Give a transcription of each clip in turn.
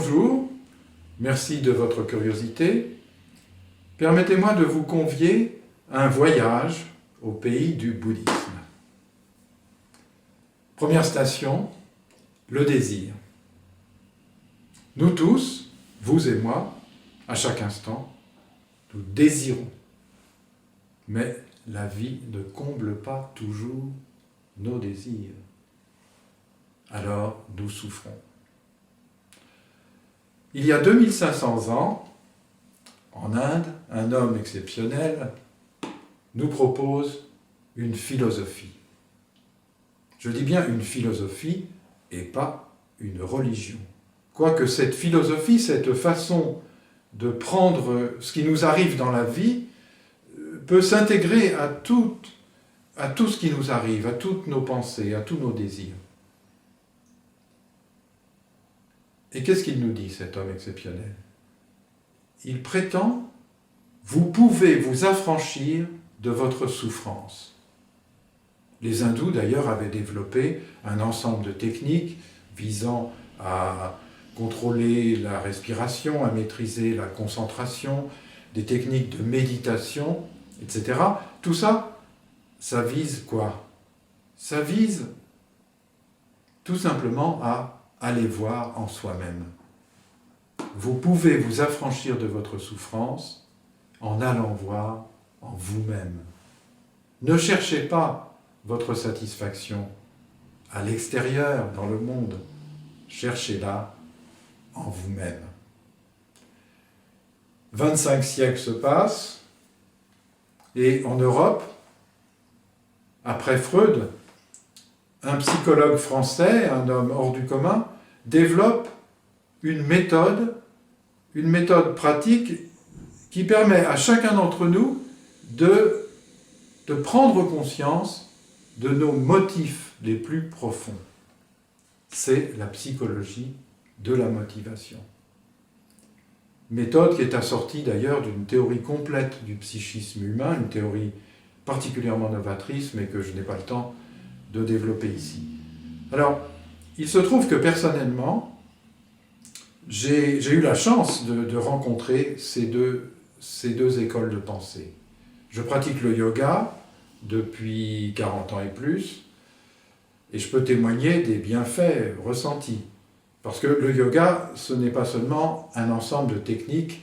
bonjour, merci de votre curiosité. Permettez-moi de vous convier à un voyage au pays du bouddhisme. Première station, le désir. Nous tous, vous et moi, à chaque instant, nous désirons. Mais la vie ne comble pas toujours nos désirs. Alors nous souffrons. Il y a 2500 ans, en Inde, un homme exceptionnel nous propose une philosophie. Je dis bien une philosophie et pas une religion. Quoique cette philosophie, cette façon de prendre ce qui nous arrive dans la vie, peut s'intégrer à tout ce qui nous arrive, à toutes nos pensées, à tous nos désirs. Et qu'est-ce qu'il nous dit, cet homme exceptionnel? Il prétend, vous pouvez vous affranchir de votre souffrance. Les hindous, d'ailleurs, avaient développé un ensemble de techniques visant à contrôler la respiration, à maîtriser la concentration, des techniques de méditation, etc. Tout ça, ça vise quoi? Ça vise tout simplement à aller voir en soi-même. Vous pouvez vous affranchir de votre souffrance en allant voir en vous-même. Ne cherchez pas votre satisfaction à l'extérieur, dans le monde. Cherchez-la en vous-même. 25 siècles se passent, et en Europe, après Freud, un psychologue français, un homme hors du commun, développe une méthode pratique qui permet à chacun d'entre nous de prendre conscience de nos motifs les plus profonds. C'est la psychologie de la motivation. Méthode qui est assortie d'ailleurs d'une théorie complète du psychisme humain, une théorie particulièrement novatrice, mais que je n'ai pas le temps de développer ici. Alors, il se trouve que personnellement, j'ai eu la chance de rencontrer ces deux écoles de pensée. Je pratique le yoga depuis 40 ans et plus, et je peux témoigner des bienfaits ressentis. Parce que le yoga, ce n'est pas seulement un ensemble de techniques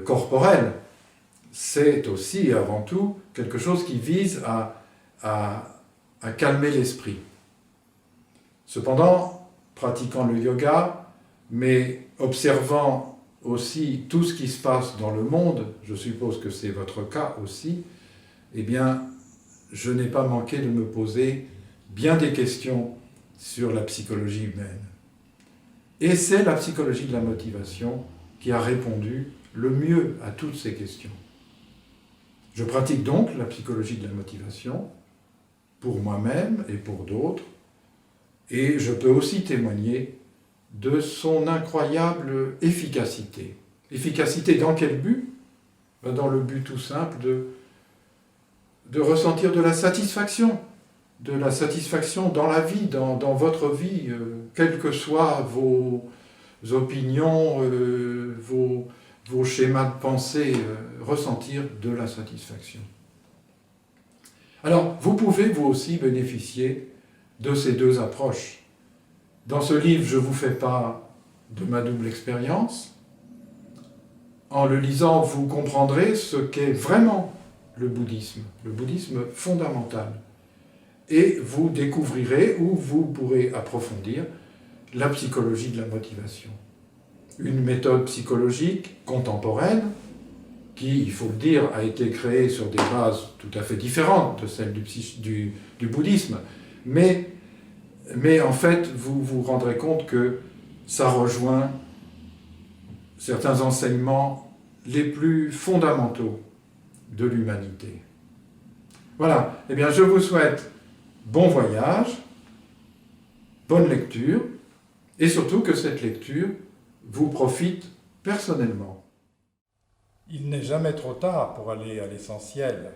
corporelles, c'est aussi et avant tout quelque chose qui vise à calmer l'esprit. Cependant, pratiquant le yoga, mais observant aussi tout ce qui se passe dans le monde, je suppose que c'est votre cas aussi, eh bien, je n'ai pas manqué de me poser bien des questions sur la psychologie humaine. Et c'est la psychologie de la motivation qui a répondu le mieux à toutes ces questions. Je pratique donc la psychologie de la motivation pour moi-même et pour d'autres, et je peux aussi témoigner de son incroyable efficacité. Efficacité dans quel but? Dans le but tout simple de ressentir de la satisfaction dans la vie, dans votre vie, quelles que soient vos opinions, vos schémas de pensée, ressentir de la satisfaction. Alors, vous pouvez vous aussi bénéficier de ces deux approches. Dans ce livre, je vous fais part de ma double expérience. En le lisant, vous comprendrez ce qu'est vraiment le bouddhisme fondamental. Et vous découvrirez, ou vous pourrez approfondir, la psychologie de la motivation. Une méthode psychologique contemporaine, qui, il faut le dire, a été créée sur des bases tout à fait différentes de celles du bouddhisme, mais en fait, vous vous rendrez compte que ça rejoint certains enseignements les plus fondamentaux de l'humanité. Voilà, eh bien je vous souhaite bon voyage, bonne lecture, et surtout que cette lecture vous profite personnellement. Il n'est jamais trop tard pour aller à l'essentiel.